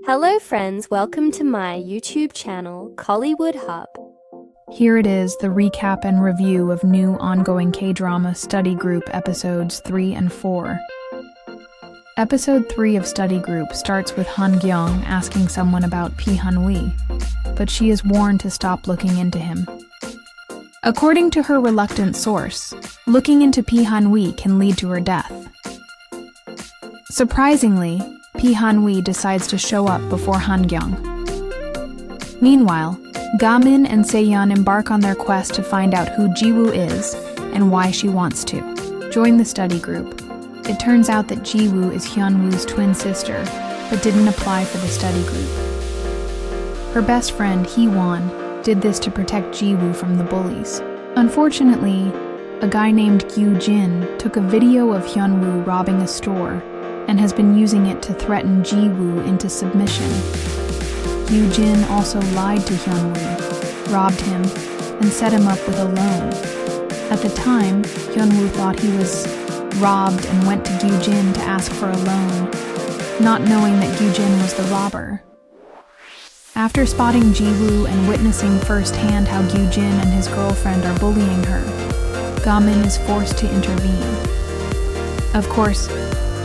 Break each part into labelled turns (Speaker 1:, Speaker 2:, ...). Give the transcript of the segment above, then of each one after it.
Speaker 1: Hello friends, welcome to my YouTube channel, Collywood Hub.
Speaker 2: Here it is, the recap and review of new ongoing K-drama Study Group episodes 3 and 4. Episode 3 of Study Group starts with Han-gyung asking someone about Pi Han-wi, but she is warned to stop looking into him. According to her reluctant source, looking into Pi Han-wi can lead to her death. Surprisingly, Pi Han-wi decides to show up before Han-gyung. Meanwhile, Ga-min and Se-yeon embark on their quest to find out who Ji-woo is and why she wants to join the study group. It turns out that Ji-woo is Hyun-woo's twin sister, but didn't apply for the study group. Her best friend, Hee-won, did this to protect Ji-woo from the bullies. Unfortunately, a guy named Gyu-jin took a video of Hyun-woo robbing a store and has been using it to threaten Ji-woo into submission. Gyu-jin also lied to Hyun-woo, robbed him, and set him up with a loan. At the time, Hyun-woo thought he was robbed and went to Gyu-jin to ask for a loan, not knowing that Gyu-jin was the robber. After spotting Ji-woo and witnessing firsthand how Gyu-jin and his girlfriend are bullying her, Ga-min is forced to intervene. Of course,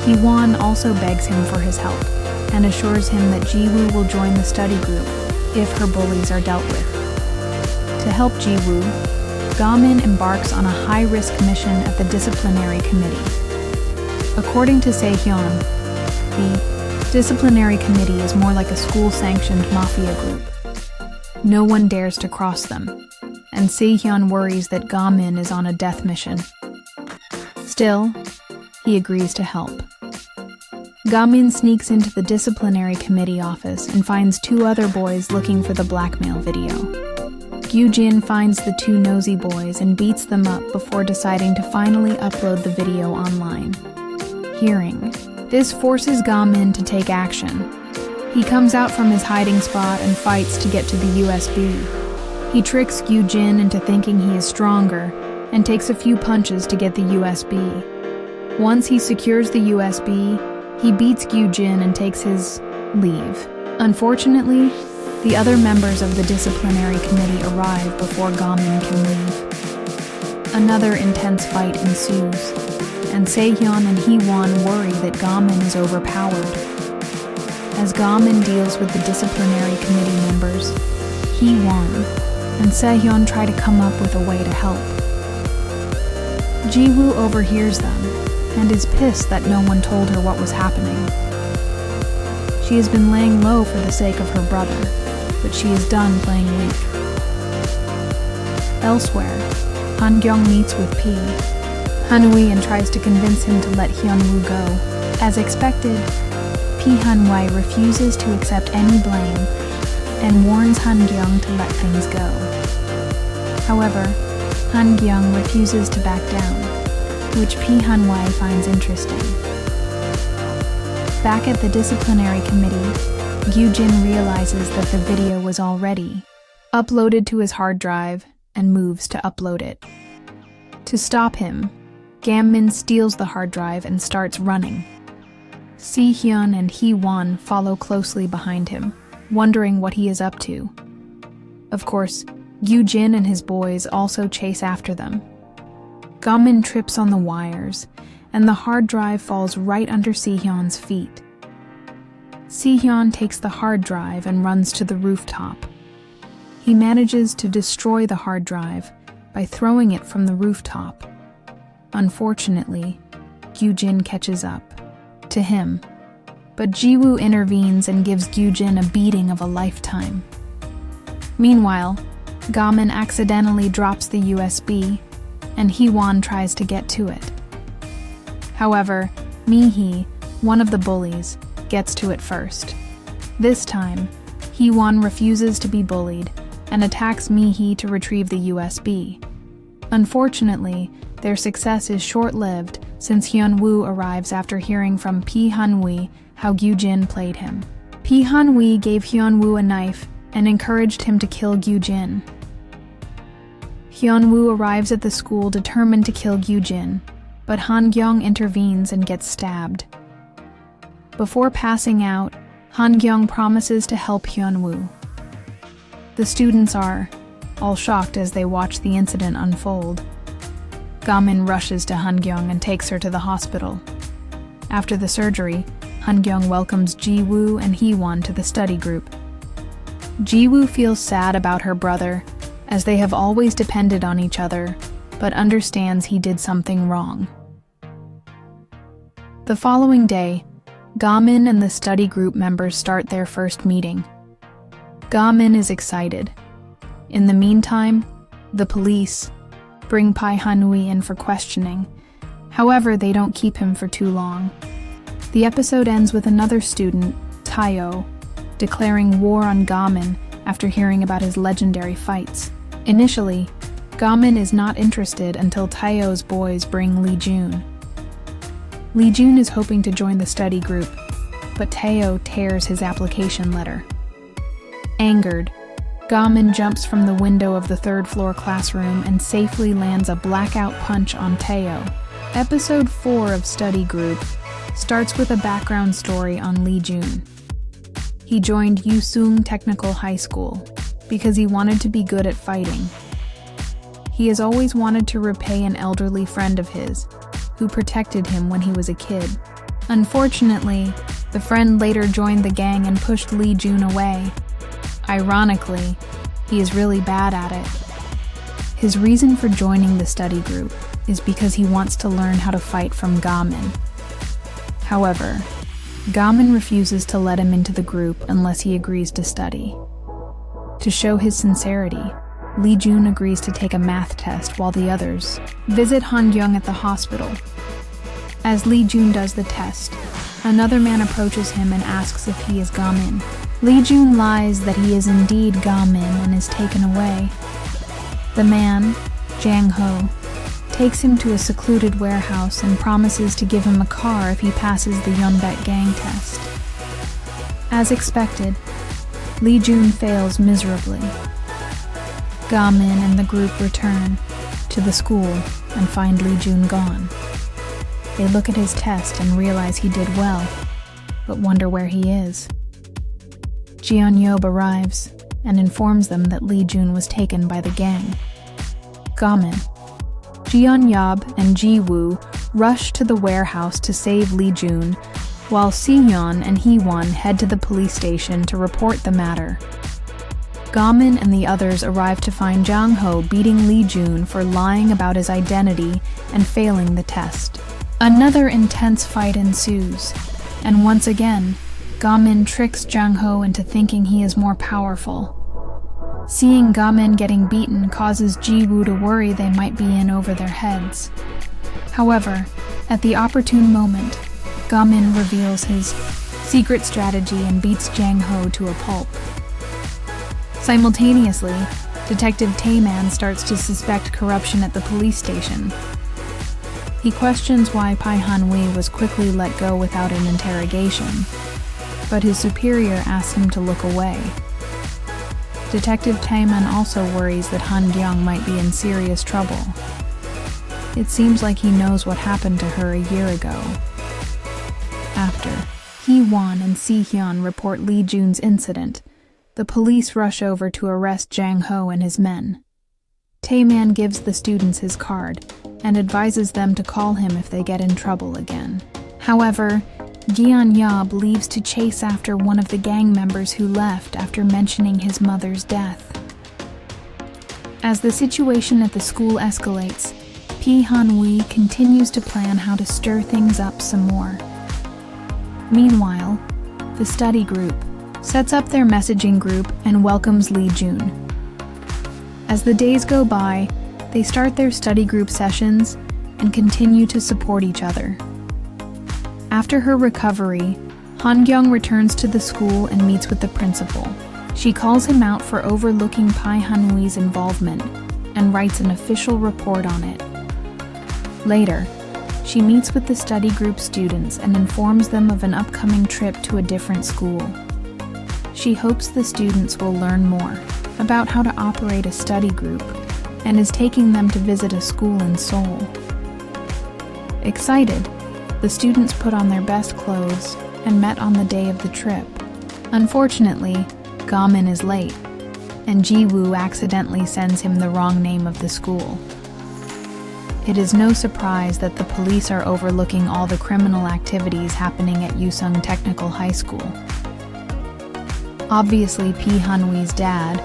Speaker 2: Hee-won also begs him for his help and assures him that Ji-woo will join the study group if her bullies are dealt with. To help Ji-woo, Ga-min embarks on a high-risk mission at the disciplinary committee. According to Se-hyun, the disciplinary committee is more like a school-sanctioned mafia group. No one dares to cross them, and Se-hyun worries that Ga-min is on a death mission. Still, he agrees to help. Ga-min sneaks into the disciplinary committee office and finds two other boys looking for the blackmail video. Gyu-jin finds the two nosy boys and beats them up before deciding to finally upload the video online. Hearing this forces Ga-min to take action. He comes out from his hiding spot and fights to get to the USB. He tricks Gyu-jin into thinking he is stronger and takes a few punches to get the USB. Once he secures the USB, he beats Gyu-jin and takes his leave. Unfortunately, the other members of the disciplinary committee arrive before Ga-min can leave. Another intense fight ensues, and Se-hyun and Hee-won worry that Ga-min is overpowered. As Ga-min deals with the disciplinary committee members, Hee-won and Se-hyun try to come up with a way to help. Ji-woo overhears them and is pissed that no one told her what was happening. She has been laying low for the sake of her brother, but she is done playing weak. Elsewhere, Han-gyung meets with Pi Han-wi and tries to convince him to let Hyun-woo go. As expected, Pi Han-wi refuses to accept any blame and warns Han-gyung to let things go. However, Han-gyung refuses to back down, which Pi Han-wi finds interesting. Back at the disciplinary committee, Gyu-jin realizes that the video was already uploaded to his hard drive and moves to upload it. To stop him, Ga-min steals the hard drive and starts running. Se-hyun and Hee-won follow closely behind him, wondering what he is up to. Of course, Gyu-jin and his boys also chase after them. Ga-min trips on the wires, and the hard drive falls right under Se-hyun's feet. Se-hyun takes the hard drive and runs to the rooftop. He manages to destroy the hard drive by throwing it from the rooftop. Unfortunately, Gyu-jin catches up to him, but Ji-woo intervenes and gives Gyu-jin a beating of a lifetime. Meanwhile, Ga-min accidentally drops the USB, and Hee-won tries to get to it. However, Mi-hee, one of the bullies, gets to it first. This time, Hee-won refuses to be bullied and attacks Mi-hee to retrieve the USB. Unfortunately, their success is short-lived since Hyun-woo arrives after hearing from Pi Han-wi how Gyu-jin played him. Pi Han-wi gave Hyun-woo a knife and encouraged him to kill Gyu-jin. Hyun-woo arrives at the school determined to kill Gyu-jin, but Han-gyung intervenes and gets stabbed. Before passing out, Han-kyung promises to help Hyun-woo. The students are all shocked as they watch the incident unfold. Ga-min rushes to Han-kyung and takes her to the hospital. After the surgery, Han-kyung welcomes Ji-woo and Hee-won to the study group. Ji-woo feels sad about her brother, as they have always depended on each other, but understands he did something wrong. The following day, Ga-min and the study group members start their first meeting. Ga-min is excited. In the meantime, the police bring Pai Han-wee in for questioning. However, they don't keep him for too long. The episode ends with another student, Tayo, declaring war on Ga-min after hearing about his legendary fights. Initially, Ga-min is not interested until Tayo's boys bring Lee-jun. Lee-jun is hoping to join the study group, but Tayo tears his application letter. Angered, Ga-min jumps from the window of the third-floor classroom and safely lands a blackout punch on Tayo. Episode 4 of Study Group starts with a background story on Lee-jun. He joined Yusung Technical High School because he wanted to be good at fighting. He has always wanted to repay an elderly friend of his who protected him when he was a kid. Unfortunately, the friend later joined the gang and pushed Lee-jun away. Ironically, he is really bad at it. His reason for joining the study group is because he wants to learn how to fight from Ga-min. However, Ga-min refuses to let him into the group unless he agrees to study. To show his sincerity, Lee-jun agrees to take a math test while the others visit Han-kyung at the hospital. As Lee-jun does the test, another man approaches him and asks if he is Ga-min. Lee-jun lies that he is indeed Ga-min and is taken away. The man, Jang-ho, takes him to a secluded warehouse and promises to give him a car if he passes the Yeonbaek gang test. As expected, Lee-jun fails miserably. Ga-min and the group return to the school and find Lee-jun gone. They look at his test and realize he did well, but wonder where he is. Jeon-yob arrives and informs them that Lee-jun was taken by the gang. Ga-min, Jeon-yob, and Ji-woo rush to the warehouse to save Lee-jun, while Si-yeon and Hee-won head to the police station to report the matter. Ga-min and the others arrive to find Jang-ho beating Lee-jun for lying about his identity and failing the test. Another intense fight ensues, and once again, Ga-min tricks Jang-ho into thinking he is more powerful. Seeing Ga-min getting beaten causes Ji-woo to worry they might be in over their heads. However, at the opportune moment, Ga-min reveals his secret strategy and beats Jang-ho to a pulp. Simultaneously, Detective Tae-man starts to suspect corruption at the police station. He questions why Pai Han-wee was quickly let go without an interrogation, but his superior asks him to look away. Detective Tae-man also worries that Han-kyung might be in serious trouble. It seems like he knows what happened to her a year ago. After Hee-won and Si-hyun report Lee-jun's incident, the police rush over to arrest Jang-ho and his men. Tae-man gives the students his card and advises them to call him if they get in trouble again. However, Jeon-yob leaves to chase after one of the gang members who left after mentioning his mother's death. As the situation at the school escalates, Pi Han-wee continues to plan how to stir things up some more. Meanwhile, the study group sets up their messaging group and welcomes Lee-jun. As the days go by, they start their study group sessions and continue to support each other. After her recovery, Han-kyung returns to the school and meets with the principal. She calls him out for overlooking Pai Han-wee's involvement and writes an official report on it. Later, she meets with the study group students and informs them of an upcoming trip to a different school. She hopes the students will learn more about how to operate a study group and is taking them to visit a school in Seoul. Excited, the students put on their best clothes and met on the day of the trip. Unfortunately, Gamin is late, and Jiwoo accidentally sends him the wrong name of the school. It is no surprise that the police are overlooking all the criminal activities happening at Yusung Technical High School. Obviously, P. Hanwee's dad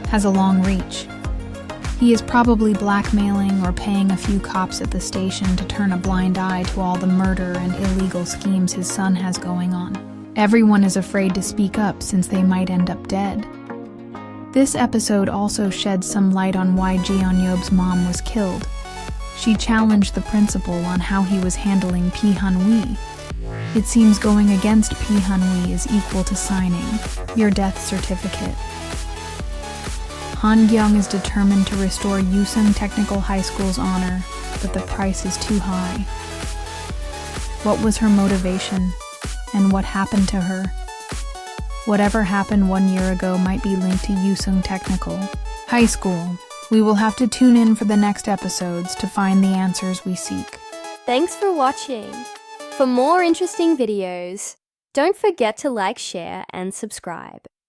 Speaker 2: has a long reach. He is probably blackmailing or paying a few cops at the station to turn a blind eye to all the murder and illegal schemes his son has going on. Everyone is afraid to speak up since they might end up dead. This episode also sheds some light on why Jeon-yeob's mom was killed. She challenged the principal on how he was handling P. Hanwee. It seems going against P. Hanwee is equal to signing your death certificate. Han-kyung is determined to restore Yusung Technical High School's honor, but the price is too high. What was her motivation, and what happened to her? Whatever happened 1 year ago might be linked to Yusung Technical High School. We will have to tune in for the next episodes to find the answers we seek.
Speaker 1: Thanks for watching. For more interesting videos, don't forget to like, share, and subscribe.